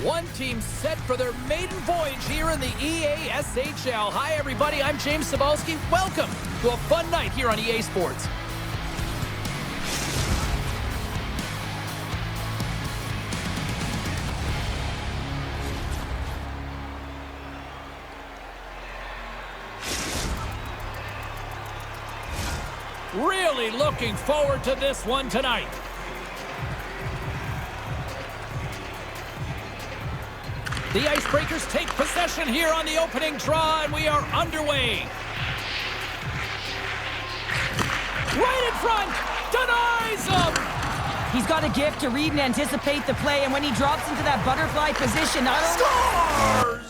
One team set for their maiden voyage here in the EASHL. Hi, everybody. I'm James Cebulski. Welcome to a fun night here on EA Sports. Really looking forward to this one tonight. The Icebreakers take possession here on the opening draw, and we are underway. Right in front, denies him. He's got a gift to read and anticipate the play, and when he drops into that butterfly position, Scores!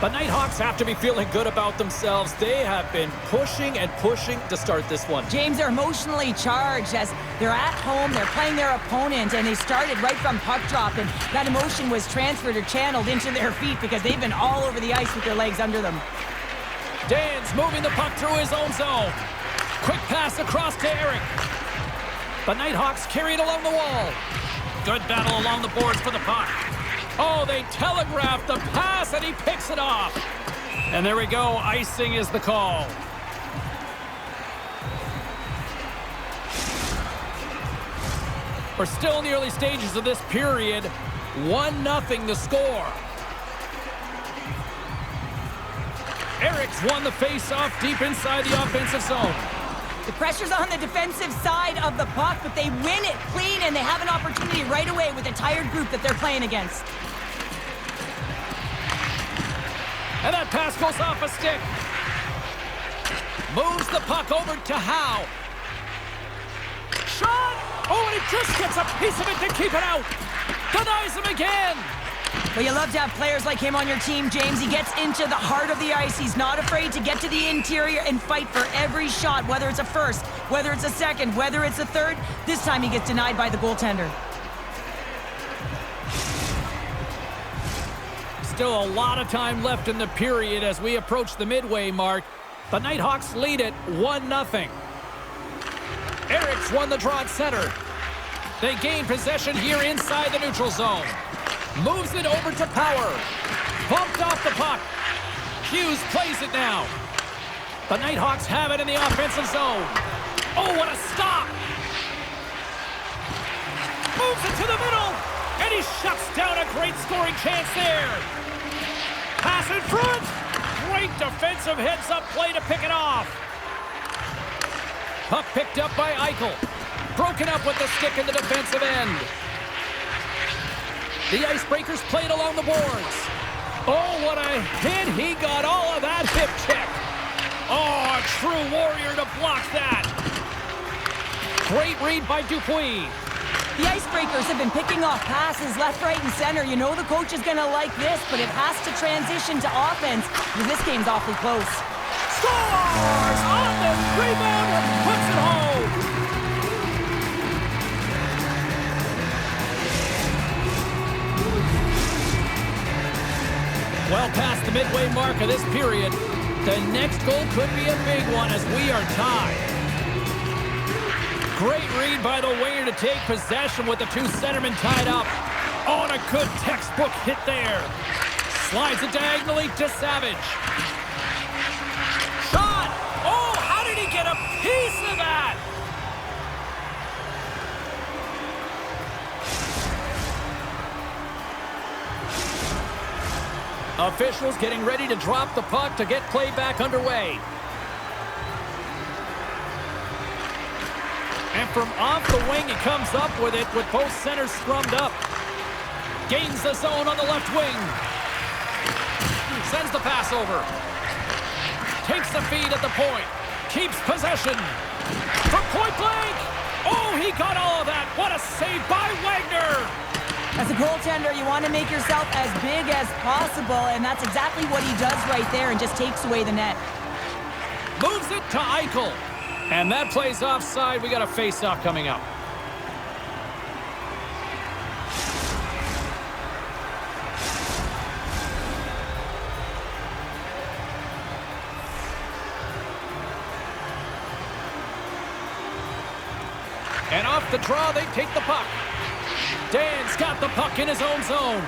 The Nighthawks have to be feeling good about themselves. They have been pushing and pushing to start this one. James, are emotionally charged as they're at home, they're playing their opponent, and they started right from puck drop, and that emotion was transferred or channeled into their feet because they've been all over the ice with their legs under them. Dan's moving the puck through his own zone. Quick pass across to Eric. The Nighthawks carry it along the wall. Good battle along the boards for the puck. Oh, they telegraphed the pass, and he picks it off. And there we go. Icing is the call. We're still in the early stages of this period. 1-0 the score. Eric's won the face-off deep inside the offensive zone. The pressure's on the defensive side of the puck, but they win it clean, and they have an opportunity right away with a tired group that they're playing against. And that pass goes off a stick. Moves the puck over to Howe. Shot! Oh, and he just gets a piece of it to keep it out. Denies him again. But you love to have players like him on your team, James. He gets into the heart of the ice. He's not afraid to get to the interior and fight for every shot, whether it's a first, whether it's a second, whether it's a third. This time he gets denied by the goaltender. Still a lot of time left in the period as we approach the midway mark. The Nighthawks lead it 1-0. Eric's won the draw at center. They gain possession here inside the neutral zone. Moves it over to Power. Bumped off the puck. Hughes plays it now. The Nighthawks have it in the offensive zone. Oh, what a stop! Moves it to the middle, and he shuts down a great scoring chance there. Pass in front. Great defensive heads-up play to pick it off. Puck picked up by Eichel. Broken up with the stick in the defensive end. The Icebreakers played along the boards. Oh, what a hit. He got all of that hip check. Oh, a true warrior to block that. Great read by Dupuis. The Icebreakers have been picking off passes left, right, and center. You know the coach is going to like this, but it has to transition to offense because this game's awfully close. Scores on the rebound and puts it home. Well past the midway mark of this period, the next goal could be a big one as we are tied. Great read by the winger to take possession with the two centermen tied up. Oh, and a good textbook hit there. Slides it diagonally to Savage. Shot! Oh, how did he get a piece of that? Officials getting ready to drop the puck to get play back underway. And from off the wing, he comes up with it with both centers scrummed up. Gains the zone on the left wing. Sends the pass over. Takes the feed at the point. Keeps possession. From point blank. Oh, he got all of that. What a save by Wagner. As a goaltender, you want to make yourself as big as possible, and that's exactly what he does right there and just takes away the net. Moves it to Eichel. And that plays offside. We got a face-off coming up. And off the draw, they take the puck. Dan's got the puck in his own zone.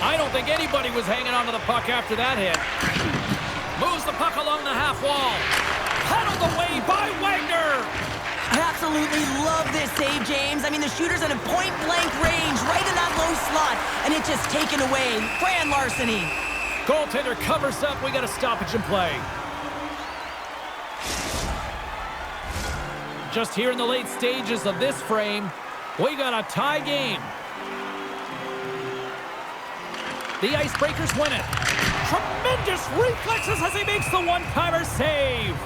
I don't think anybody was hanging onto the puck after that hit. Moves the puck along the half wall. Paddled away by Wagner. I absolutely love this save, James. I mean, the shooter's in a point-blank range, right in that low slot, and it's just taken away. Grand larceny. Goaltender covers up. We got a stoppage in play. Just here in the late stages of this frame, we got a tie game. The Icebreakers win it. Tremendous reflexes as he makes the one-timer save.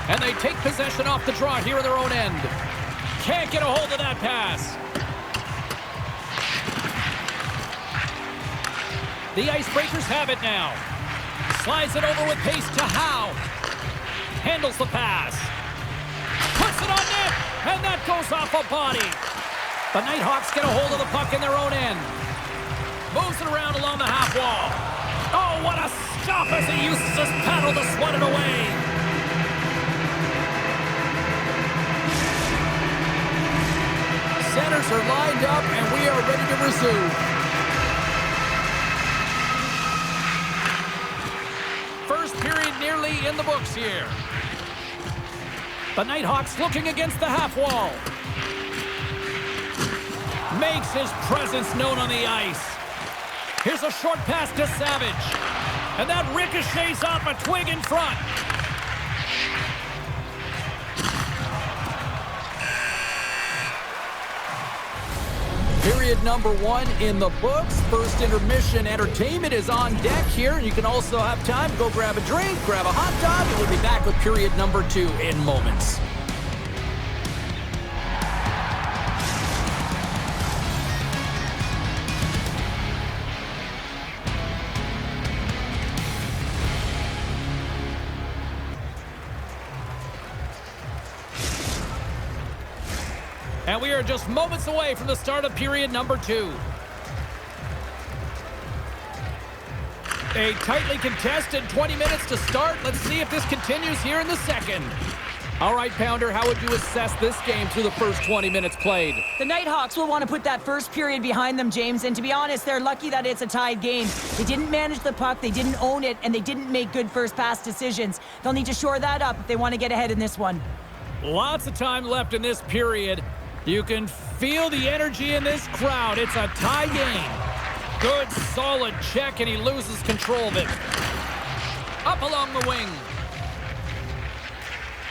And they take possession off the draw here in their own end. Can't get a hold of that pass. The Icebreakers have it now. Slides it over with pace to Howe. Handles the pass. Puts it on net, and that goes off a body. The Nighthawks get a hold of the puck in their own end. Moves it around along the half wall. Oh, what a stop as he uses his paddle to swat it away. Centers are lined up, and we are ready to resume. First period nearly in the books here. The Nighthawks looking against the half wall. Makes his presence known on the ice. Here's a short pass to Savage. And that ricochets off a twig in front. Period number 1 in the books. First intermission entertainment is on deck here. You can also have time to go grab a drink, grab a hot dog, and we'll be back with period number 2 in moments. And we are just moments away from the start of period number 2. A tightly contested 20 minutes to start. Let's see if this continues here in the second. All right, Pounder, how would you assess this game through the first 20 minutes played? The Nighthawks will want to put that first period behind them, James, and to be honest, they're lucky that it's a tied game. They didn't manage the puck, they didn't own it, and they didn't make good first pass decisions. They'll need to shore that up if they want to get ahead in this one. Lots of time left in this period. You can feel the energy in this crowd. It's a tie game. Good, solid check, and he loses control of it. Up along the wing.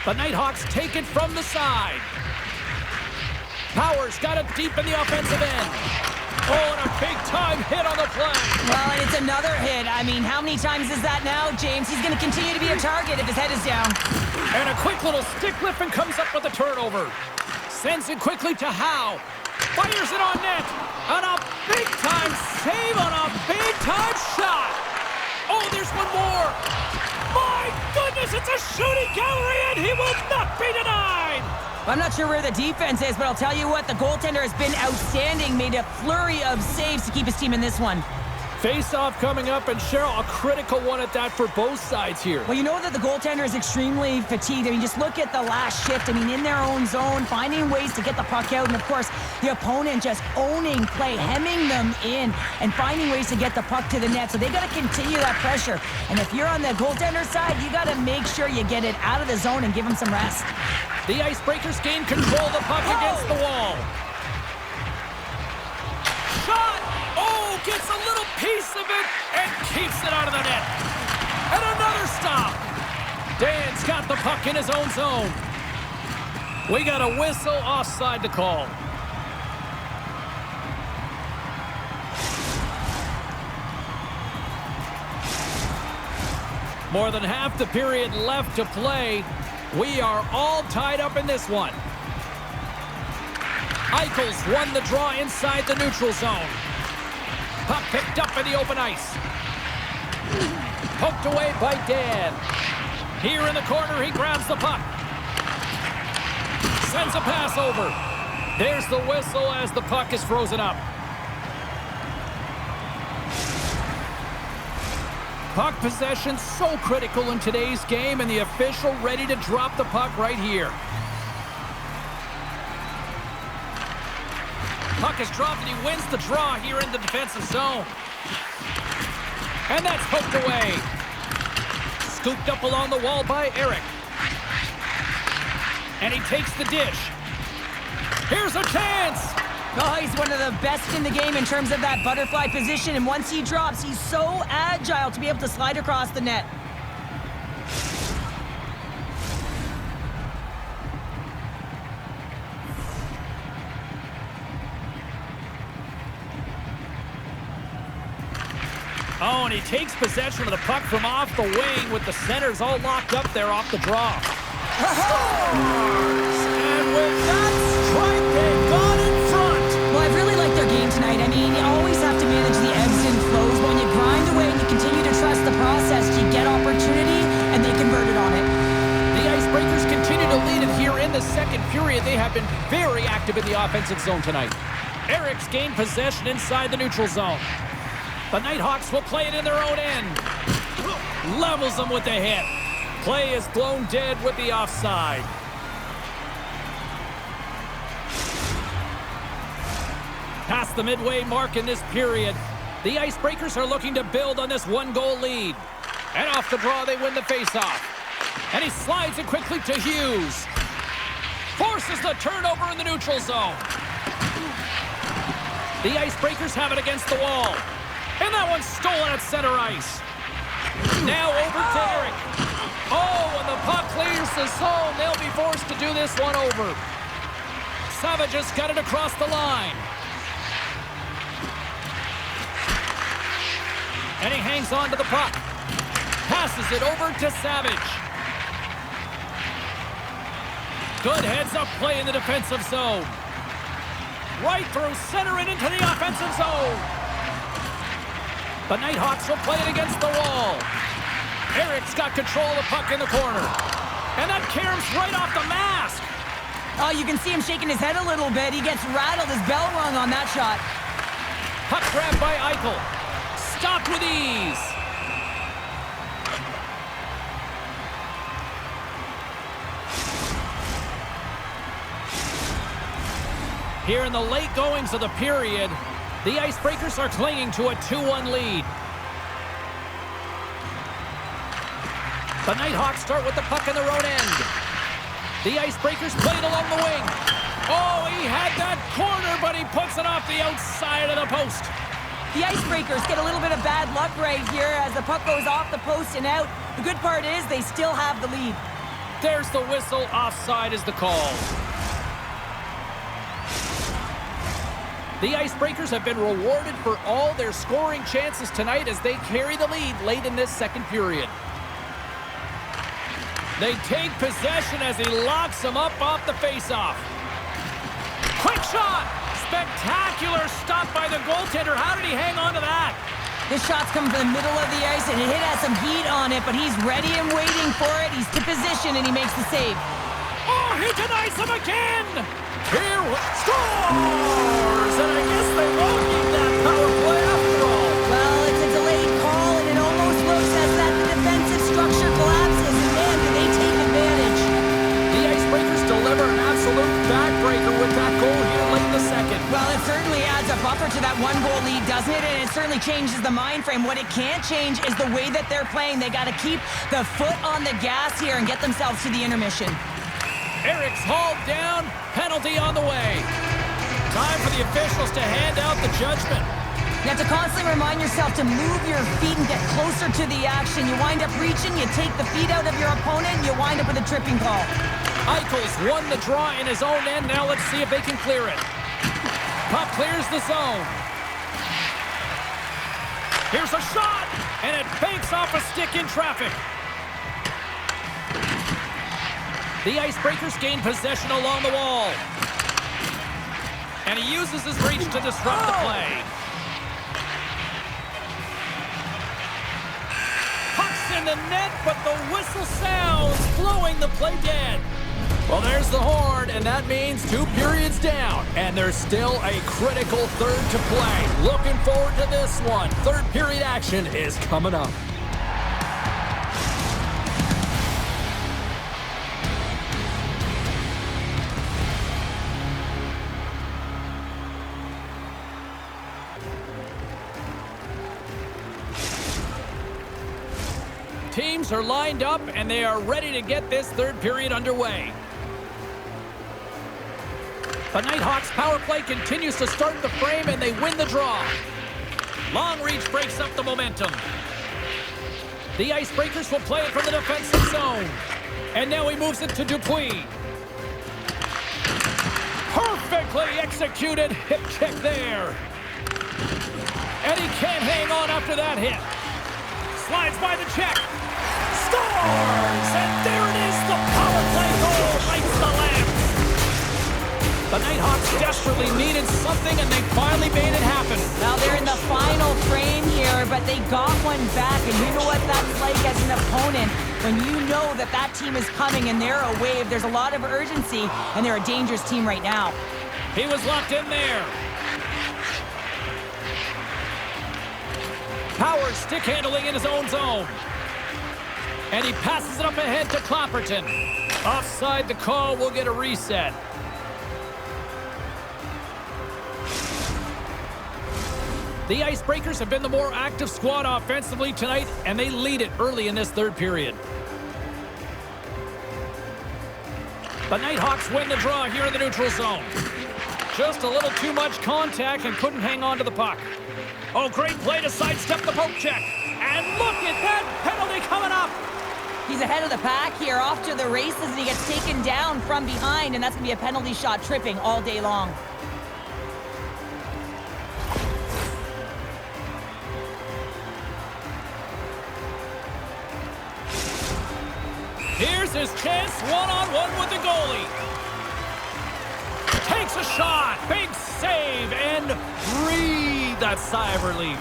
The Nighthawks take it from the side. Powers got it deep in the offensive end. Oh, and a big-time hit on the play. Well, and it's another hit. I mean, how many times is that now, James? He's going to continue to be a target if his head is down. And a quick little stick lift and comes up with a turnover. Sends it quickly to Howe. Fires it on net. And a big-time save on a big-time shot. Oh, there's one more. My goodness, it's a shooting gallery, and he will not be denied. I'm not sure where the defense is, but I'll tell you what, the goaltender has been outstanding. Made a flurry of saves to keep his team in this one. Face-off coming up, and Cheryl, a critical one at that for both sides here. Well, you know that the goaltender is extremely fatigued. I mean, just look at the last shift. I mean, in their own zone, finding ways to get the puck out. And, of course, the opponent just owning play, hemming them in, and finding ways to get the puck to the net. So they got to continue that pressure. And if you're on the goaltender side, you got to make sure you get it out of the zone and give them some rest. The Icebreakers gain control of the puck against the wall. Shot! Oh, gets a little piece of it and keeps it out of the net. And another stop. Dan's got the puck in his own zone. We got a whistle offside to call. More than half the period left to play. We are all tied up in this one. Eichels won the draw inside the neutral zone. Puck picked up in the open ice. Poked away by Dan. Here in the corner, he grabs the puck. Sends a pass over. There's the whistle as the puck is frozen up. Puck possession so critical in today's game, and the official ready to drop the puck right here. Puck is dropped, and he wins the draw here in the defensive zone. And that's poked away. Scooped up along the wall by Eric. And he takes the dish. Here's a chance! Oh, he's one of the best in the game in terms of that butterfly position, and once he drops, he's so agile to be able to slide across the net. Oh, and he takes possession of the puck from off the wing with the centers all locked up there off the draw. And with that strike, they got in front. Well, I've really liked their game tonight. I mean, you always have to manage the ebbs and flows. When you grind away and you continue to trust the process, you get opportunity, and they converted on it. The Icebreakers continue to lead it here in the second period. They have been very active in the offensive zone tonight. Eric's gained possession inside the neutral zone. The Nighthawks will play it in their own end. Levels them with the hit. Play is blown dead with the offside. Past the midway mark in this period, the Icebreakers are looking to build on this one-goal lead. And off the draw, they win the faceoff. And he slides it quickly to Hughes. Forces the turnover in the neutral zone. The Icebreakers have it against the wall. And that one's stolen at center ice. Now over to Eric. Oh, and the puck clears the zone. They'll be forced to do this one over. Savage has got it across the line. And he hangs on to the puck. Passes it over to Savage. Good heads-up play in the defensive zone. Right through center and into the offensive zone. The Nighthawks will play it against the wall. Eric's got control of the puck in the corner. And that caroms right off the mask. Oh, you can see him shaking his head a little bit. He gets rattled, his bell rung on that shot. Puck grabbed by Eichel. Stopped with ease. Here in the late goings of the period, the Icebreakers are clinging to a 2-1 lead. The Nighthawks start with the puck in their own end. The Icebreakers play it along the wing. Oh, he had that corner, but he puts it off the outside of the post. The Icebreakers get a little bit of bad luck right here as the puck goes off the post and out. The good part is they still have the lead. There's the whistle. Offside is the call. The Icebreakers have been rewarded for all their scoring chances tonight as they carry the lead late in this second period. They take possession as he locks them up off the faceoff. Quick shot! Spectacular stop by the goaltender. How did he hang on to that? This shot's coming from the middle of the ice and it has some heat on it, but he's ready and waiting for it. He's to position and he makes the save. Oh, he denies him again! Here scores! And I guess they won't need that power play after all. Well, it's a delayed call, and it almost looks as that the defensive structure collapses, and man, do they take advantage. The Icebreakers deliver an absolute backbreaker with that goal here late in the second. Well, it certainly adds a buffer to that one-goal lead, doesn't it? And it certainly changes the mind frame. What it can't change is the way that they're playing. They got to keep the foot on the gas here and get themselves to the intermission. Eric's hauled down. Penalty on the way. Time for the officials to hand out the judgment. You have to constantly remind yourself to move your feet and get closer to the action. You wind up reaching, you take the feet out of your opponent, and you wind up with a tripping call. Eichel's won the draw in his own end. Now let's see if they can clear it. Puck clears the zone. Here's a shot, and it banks off a stick in traffic. The Icebreakers gain possession along the wall. And he uses his reach to disrupt the play. Puck sent in the net, but the whistle sounds, blowing the play dead. Well, there's the horn, and that means 2 periods down. And there's still a critical third to play. Looking forward to this one. Third period action is coming up. Teams are lined up, and they are ready to get this third period underway. The Nighthawks power play continues to start the frame, and they win the draw. Long reach breaks up the momentum. The Icebreakers will play it from the defensive zone. And now he moves it to Dupuis. Perfectly executed hip check there. And he can't hang on after that hit. Slides by the check. Scores! And there it is, the power play goal lights the lamp. The Nighthawks desperately needed something, and they finally made it happen. Now they're in the final frame here, but they got one back, and you know what that's like as an opponent. When you know that that team is coming and they're a wave, there's a lot of urgency, and they're a dangerous team right now. He was locked in there. Powers stick handling in his own zone. And he passes it up ahead to Clapperton. Offside the call, will get a reset. The Icebreakers have been the more active squad offensively tonight, and they lead it early in this third period. The Nighthawks win the draw here in the neutral zone. Just a little too much contact and couldn't hang on to the puck. Oh, great play to sidestep the poke check. And look at that penalty coming up. He's ahead of the pack here, off to the races, and he gets taken down from behind, and that's going to be a penalty shot, tripping all day long. Here's his chance, one-on-one with the goalie. Takes a shot, big save, and breathe that sigh of relief.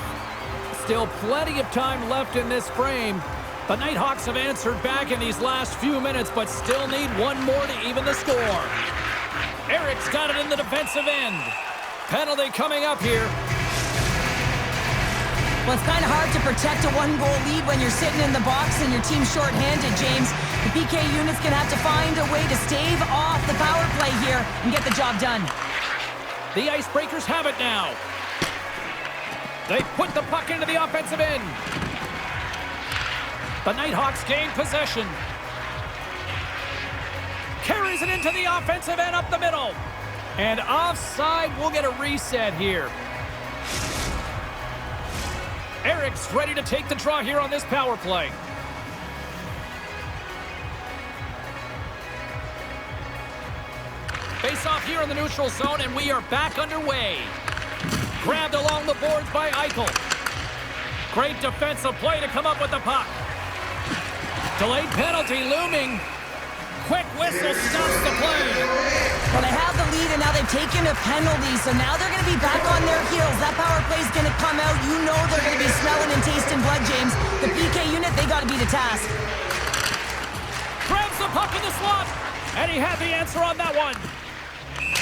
Still plenty of time left in this frame. The Nighthawks have answered back in these last few minutes, but still need one more to even the score. Eric's got it in the defensive end. Penalty coming up here. Well, it's kind of hard to protect a one-goal lead when you're sitting in the box and your team's shorthanded, James. The PK unit's going to have to find a way to stave off the power play here and get the job done. The Icebreakers have it now. They put the puck into the offensive end. The Nighthawks gain possession. Carries it into the offensive end up the middle. And offside, we'll get a reset here. Eric's ready to take the draw here on this power play. Face off here in the neutral zone, and we are back underway. Grabbed along the boards by Eichel. Great defensive play to come up with the puck. Delayed penalty looming. Quick whistle stops the play. Well, they have the lead, and now they've taken a penalty, so now they're going to be back on their heels. That power play is going to come out. You know they're going to be smelling and tasting blood, James. The PK unit, they got to be the task. Grabs the puck in the slot, and he had the answer on that one.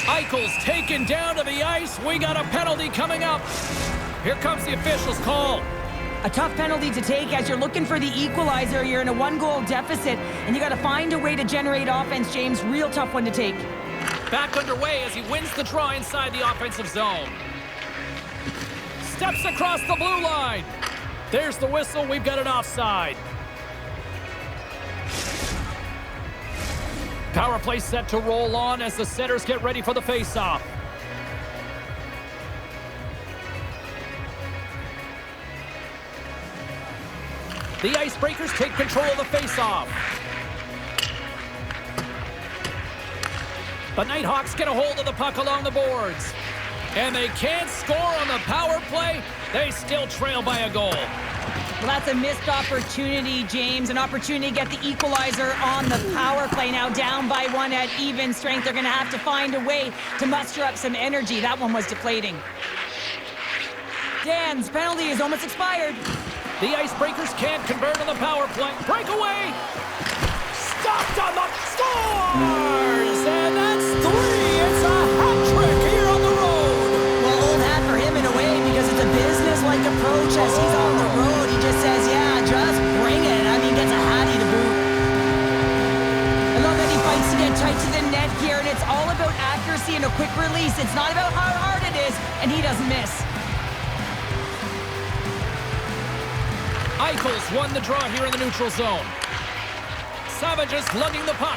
Eichel's taken down to the ice. We got a penalty coming up. Here comes the official's call. A tough penalty to take as you're looking for the equalizer. You're in a one-goal deficit, and you got to find a way to generate offense, James. Real tough one to take. Back underway as he wins the draw inside the offensive zone. Steps across the blue line. There's the whistle. We've got an offside. Power play set to roll on as the setters get ready for the face-off. The Icebreakers take control of the face-off. The Nighthawks get a hold of the puck along the boards. And they can't score on the power play. They still trail by a goal. Well, that's a missed opportunity, James. An opportunity to get the equalizer on the power play. Now down by one at even strength. They're going to have to find a way to muster up some energy. That one was deflating. Dan's penalty is almost expired. The Icebreakers can't convert on the power play. Breakaway! Stopped on the scores! And that's 3! It's a hat trick here on the road! Well, old hat for him in a way because it's a business-like approach as he's on the road. He just says, yeah, just bring it. I mean, gets a hattie to boot. I love that he fights to get tight to the net here, and it's all about accuracy and a quick release. It's not about how hard it is, and he doesn't miss. Eichels won the draw here in the neutral zone. Savage is lugging the puck.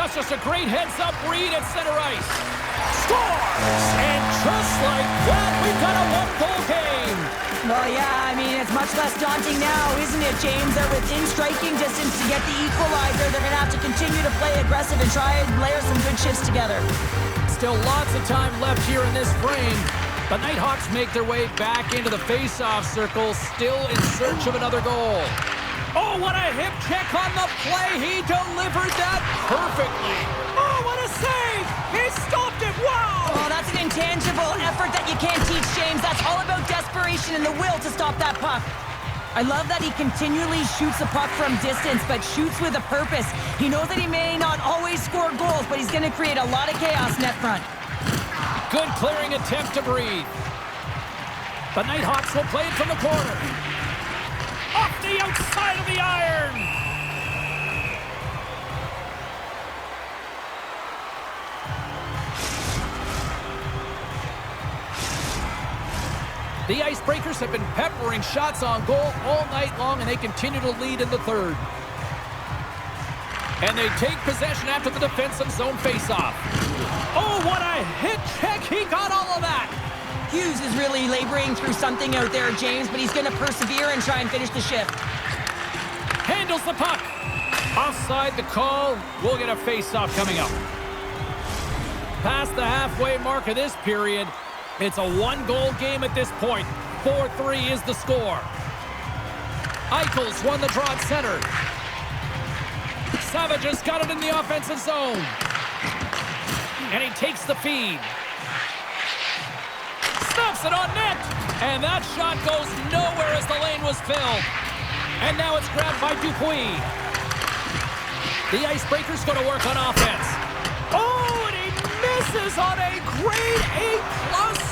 That's just a great heads-up read at center ice. Scores! And just like that, we've got a one-goal game. Well, yeah, I mean, it's much less daunting now, isn't it, James? They're within striking distance to get the equalizer. They're going to have to continue to play aggressive and try and layer some good shifts together. Still lots of time left here in this frame. The Nighthawks make their way back into the face-off circle, still in search of another goal. Oh, what a hip check on the play. He delivered that perfectly. Oh, what a save. He stopped it. Wow. Oh, that's an intangible effort that you can't teach, James. That's all about desperation and the will to stop that puck. I love that he continually shoots the puck from distance, but shoots with a purpose. He knows that he may not always score goals, but he's going to create a lot of chaos net front. Good clearing attempt to breathe. The Nighthawks will play it from the corner. Off the outside of the iron. The Icebreakers have been peppering shots on goal all night long, and they continue to lead in the third. And they take possession after the defensive zone faceoff. Oh, what a hit check. He got all of that. Hughes is really laboring through something out there, James, but he's going to persevere and try and finish the shift. Handles the puck. Offside the call. We'll get a face-off coming up. Past the halfway mark of this period, it's a one-goal game at this point. 4-3 is the score. Eichels won the draw at center. Savage has got it in the offensive zone. And he takes the feed. Snaps it on net. And that shot goes nowhere as the lane was filled. And now it's grabbed by Dupuis. The Icebreakers go to work on offense. Oh, and he misses on a grade A+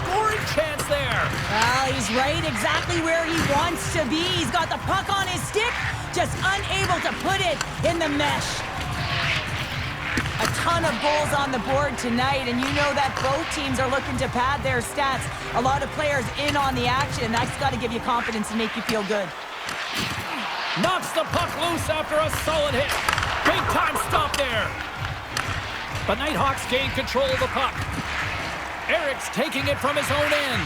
scoring chance there. Well, he's right exactly where he wants to be. He's got the puck on his stick, just unable to put it in the mesh. A ton of goals on the board tonight, and you know that both teams are looking to pad their stats. A lot of players in on the action. That's got to give you confidence and make you feel good. Knocks the puck loose after a solid hit. Big time stop there. The Nighthawks gain control of the puck. Eric's taking it from his own end.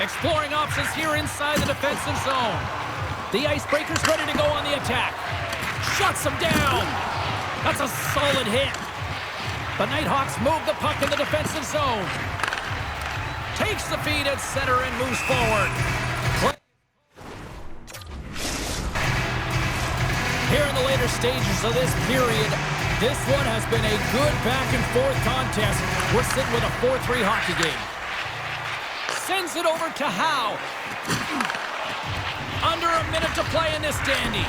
Exploring options here inside the defensive zone. The Icebreakers ready to go on the attack. Shuts him down. That's a solid hit. The Nighthawks move the puck in the defensive zone. Takes the feed at center and moves forward. Here in the later stages of this period, this one has been a good back-and-forth contest. We're sitting with a 4-3 hockey game. Sends it over to Howe. Under a minute to play in this dandy.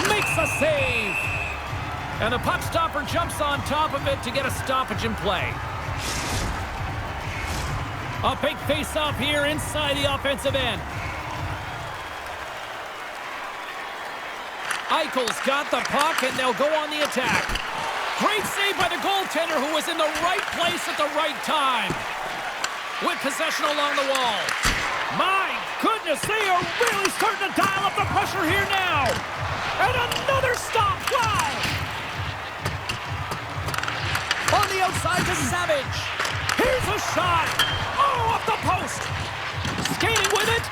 Makes a save. And the puck stopper jumps on top of it to get a stoppage in play. A big face-off here inside the offensive end. Eichels got the puck, and they'll go on the attack. Great save by the goaltender, who was in the right place at the right time. With possession along the wall. My goodness, they are really starting to dial up the pressure here now. And another stop. Wow! On the outside to Savage. Here's a shot. Oh, off the post. Skating with it.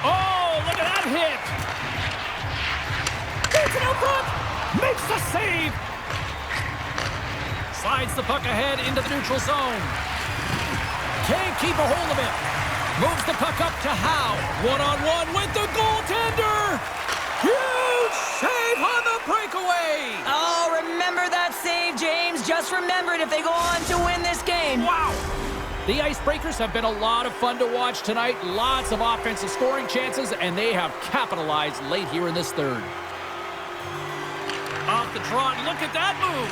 Oh, look at that hit. Gets it out front. Makes the save. Slides the puck ahead into the neutral zone. Can't keep a hold of it. Moves the puck up to Howe. One-on-one with the goaltender. Huge save on the breakaway. Oh, remember that save, James. Just remember it if they go on to win this game. Wow. The Icebreakers have been a lot of fun to watch tonight. Lots of offensive scoring chances, and they have capitalized late here in this third. Off the draw, and look at that move.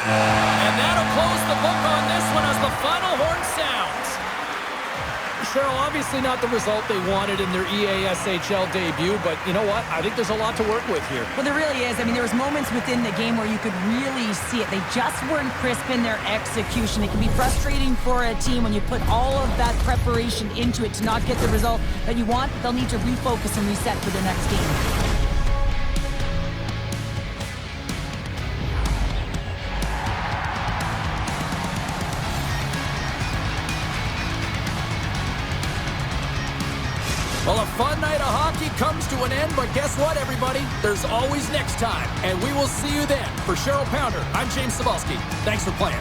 And that'll close the book on this one as the final horn sounds. Cheryl, obviously not the result they wanted in their EASHL debut, but you know what? I think there's a lot to work with here. Well, there really is. I mean, there was moments within the game where you could really see it. They just weren't crisp in their execution. It can be frustrating for a team when you put all of that preparation into it to not get the result that you want. They'll need to refocus and reset for their next game. Well, a fun night of hockey comes to an end, but guess what, everybody? There's always next time, and we will see you then. For Cheryl Pounder, I'm James Cebulski. Thanks for playing.